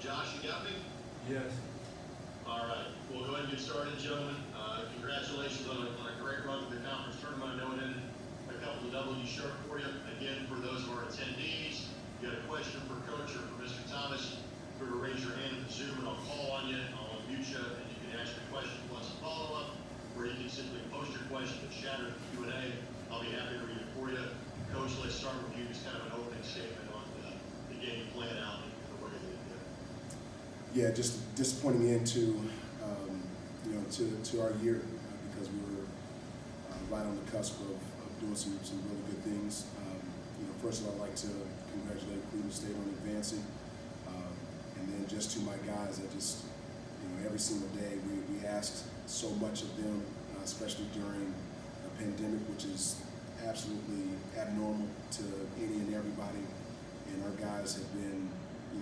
Josh, you got me? Yes. All right. We'll go ahead and get started, gentlemen. Congratulations on a great run to the conference tournament. I know it ended a couple of W's short for you. Again, for those of our attendees, you got a question for Coach or for Mr. Thomas, be sure to raise your hand in the Zoom and I'll call on you. I'll unmute you and you can ask your question plus a follow-up, or you can simply post your question in the chat or the Q&A. I'll be happy to read it for you. Coach, let's start with you. Just kind of an opening statement on the game plan out and the way that it did. Yeah, just disappointing end to our year because we were right on the cusp of doing some really good things. First of all, I'd like to congratulate Cleveland State on advancing, and then just to my guys, every single day we ask so much of them, especially during a pandemic, which is absolutely abnormal to any and everybody. And our guys have been,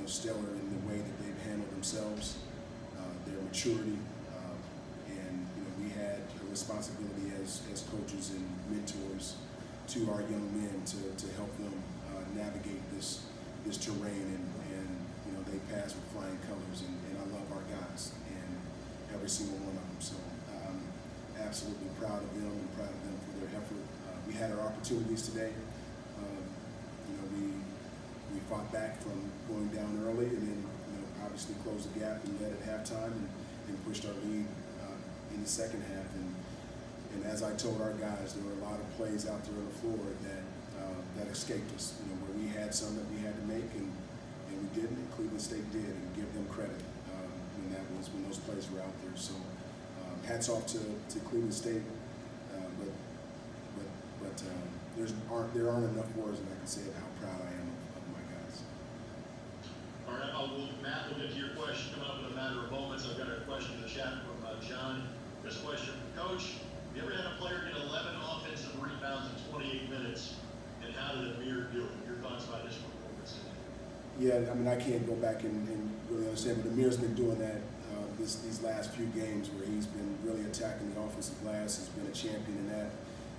stellar in the way that they've handled themselves, their maturity, and we had a responsibility as coaches and mentors to our young men to help them navigate this terrain, and they pass with flying colors, and I love our guys and every single one of them. So I'm absolutely proud of them and proud of them for their effort. We had our opportunities today. We fought back from going down early, and then obviously closed the gap and led at halftime and pushed our lead in the second half. And as I told our guys, there were a lot of plays out there on the floor that escaped us, where we had some that we had to make, and we didn't, and Cleveland State did, and give them credit when those plays were out there. So hats off to Cleveland State, but there aren't enough words that I can say of how proud I am of my guys. All right, Matt, we'll get to your question coming up in a matter of moments. I've got a question in the chat from John. This question from Coach. Have you ever had a player get 11 offensive rebounds in 28 minutes, and how did Amir do it? Your thoughts about his performance today? Yeah, I can't go back and really understand, but Amir's been doing that these last few games where he's been really attacking the offensive glass. He's been a champion in that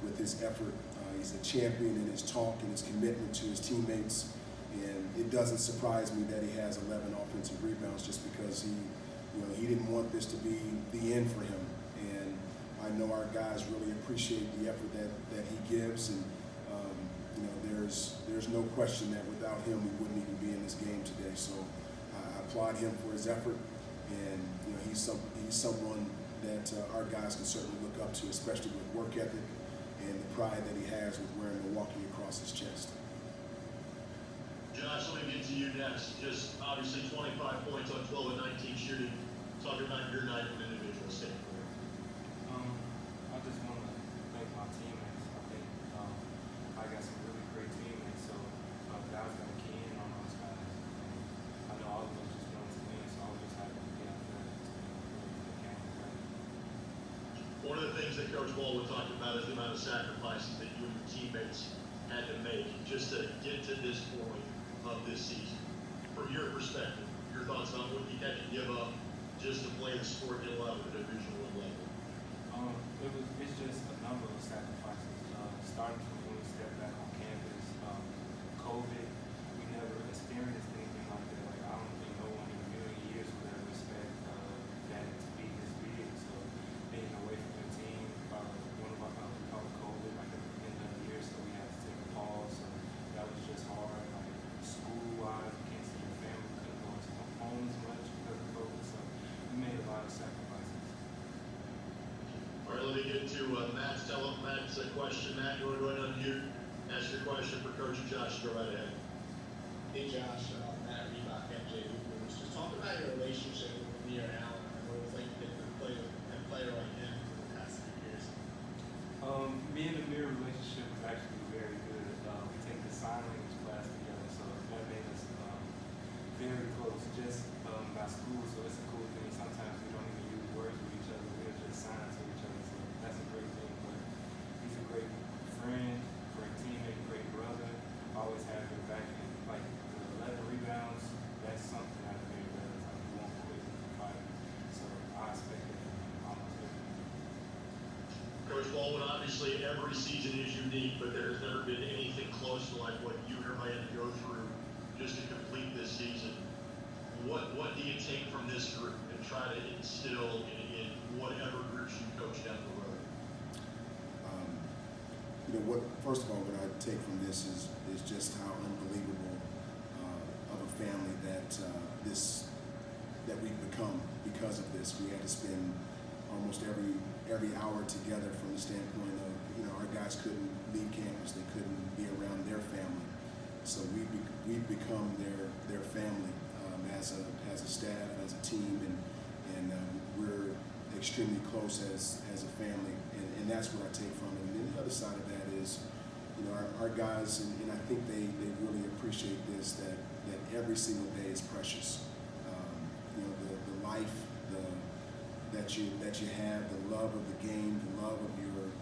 with his effort. He's a champion in his talk and his commitment to his teammates. And it doesn't surprise me that he has 11 offensive rebounds, just because he didn't want this to be the end for him. And I know our guys really appreciate the effort that he gives. And there's no question that without him we wouldn't even be in this game today. So I applaud him for his effort. And he's someone that our guys can certainly look up to, especially with work ethic and the pride that he has with wearing Milwaukee across his chest. Josh, let me get to you next. Just obviously 25 points on 12 and 19 shooting. Talk about your night from an individual standpoint. I just want to thank my teammates. I think I got some really great teammates, so guys got to key in on those guys. And I know all of them just want to win, so I was just happy to be out there to really the game. One of the things that Coach Baldwin talked about is the amount of sacrifices that you and your teammates had to make just to get to this point of this season. From your perspective, your thoughts on what you had to give up just to play the sport at a level, the Division I level? It's just a number of sacrifices. Starting from when we stepped back on campus, COVID, we never experienced anything like that. Like, I don't think no one in a million years would ever expect that to be this big. So being away from the team, one of our we called COVID like at the beginning of the year, so we had to take a pause. So that was just hard. Like school-wise, you can't see your family, couldn't go into home as much because of COVID. So we made a lot of sacrifices. All right, let me get to Matt's question. Matt, you want to go ahead and unmute? Ask your question for Coach Josh. Go right ahead. Hey Josh, Matt Reebok, MJ Hoopers. Just talk about your relationship with Amir Allen and what it was like to get to play with a player like him for the past few years. Me and Amir relationship is actually very good. We take the sign language class together, so that made us very close. Just by school, so it's a cool thing. Sometimes we don't even use words with each other; we'll just sign to each other. So that's a great thing. But he's a great friend, great teammate, great brother. Always have your back. And like the 11 rebounds, that's something that Amir does. Like, he won't quit the fight. So I expect it from him almost every day. Coach Baldwin, obviously every season is unique, but there has never been anything close to like what you and everybody had to go through just to complete this season. what do you take from this group and try to instill in whatever groups you coach down the road? First of all, what I take from this is just how unbelievable of a family that we've become because of this. We had to spend almost every hour together from the standpoint of, our guys couldn't leave campus, they couldn't be around their family. So we've become their family as a staff, as a team, and we're extremely close as a family, and that's what I take from it. And then the other side of that is, our guys, and I think they really appreciate this, that every single day is precious. The life that you have, the love of the game, the love of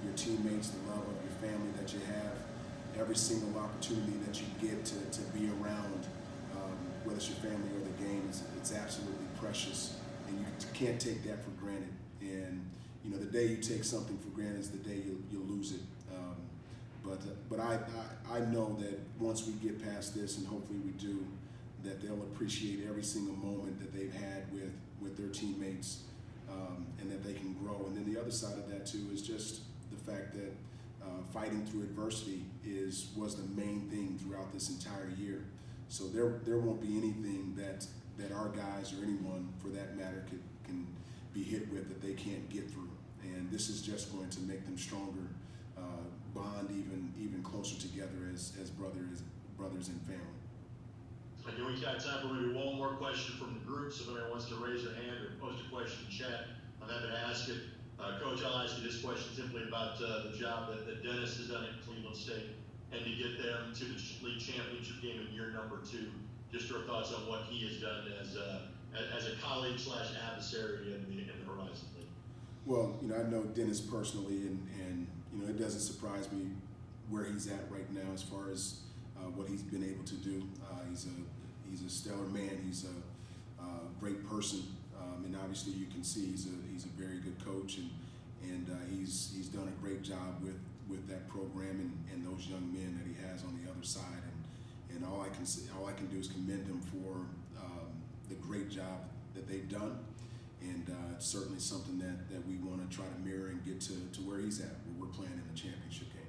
your teammates, the love of your family that you have, every single opportunity that you get to be around, whether it's your family or the game, it's absolutely precious, and you can't take that for granted. And the day you take something for granted is the day you lose it. But I know that once we get past this, and hopefully we do, that they'll appreciate every single moment that they've had with their teammates, and that they can grow. And then the other side of that too is just the fact that fighting through adversity was the main thing throughout this entire year. So there won't be anything that our guys or anyone for that matter can be hit with that they can't get through. And this is just going to make them stronger, bond even closer together as brothers and family. Okay, we got time for maybe one more question from the group. So if anyone wants to raise their hand or post a question in chat, I'm happy to ask it. Coach, I'll ask you this question simply about the job that Dennis has done at Cleveland State, and to get them to the league championship game in year number 2. Just your thoughts on what he has done as a colleague / adversary in the Horizon League. Well, I know Dennis personally, and it doesn't surprise me where he's at right now as far as what he's been able to do. He's a stellar man. He's a great person, and obviously you can see he's a very good coach, and he's done a great job with that program and those young men that he has on the other side. And all I can do is commend them for the great job that they've done. And it's certainly something that we want to try to mirror and get to where he's at, where we're playing in the championship game.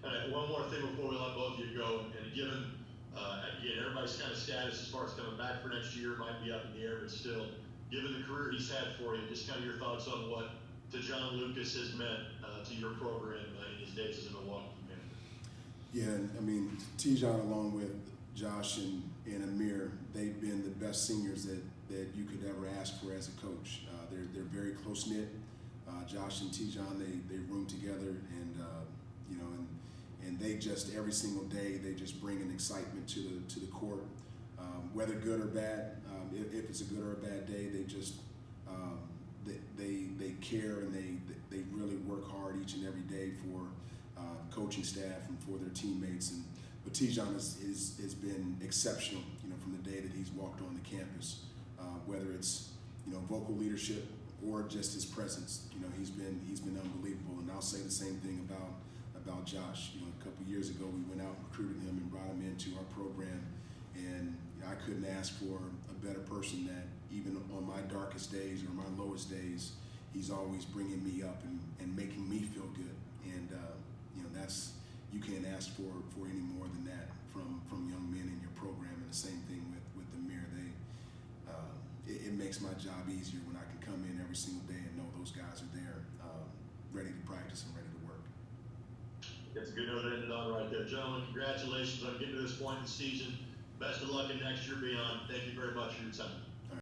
All right, one more thing before we let both of you go. And given, again, everybody's kind of status as far as coming back for next year might be up in the air, but still, given the career he's had for you, just kind of your thoughts on what to John Lucas has meant to your program in his days as a Milwaukee Panther. Yeah, I mean, T-John along with Josh and Amir, they've been the best seniors that you could ever ask for as a coach. They're very close knit. Josh and T-John, they room together, and and they just every single day they just bring an excitement to the court, whether good or bad. If it's a good or a bad day, they just they care, and they really work hard each and every day for coaching staff and for their teammates. But T-John has been exceptional, from the day that he's walked on the campus. Whether it's vocal leadership or just his presence, he's been unbelievable. And I'll say the same thing about Josh. A couple of years ago we went out and recruited him and brought him into our program, and I couldn't ask for a better person that even on my darkest days or my lowest days, he's always bringing me up and making me feel good. And that's, you can't ask for any more than that from young men in your program. And the same thing with Amir. It makes my job easier when I can come in every single day and know those guys are there, ready to practice and ready to work. That's a good note to end it on right there. Gentlemen, congratulations on getting to this point in the season. Best of luck in next year beyond. Thank you very much for your time.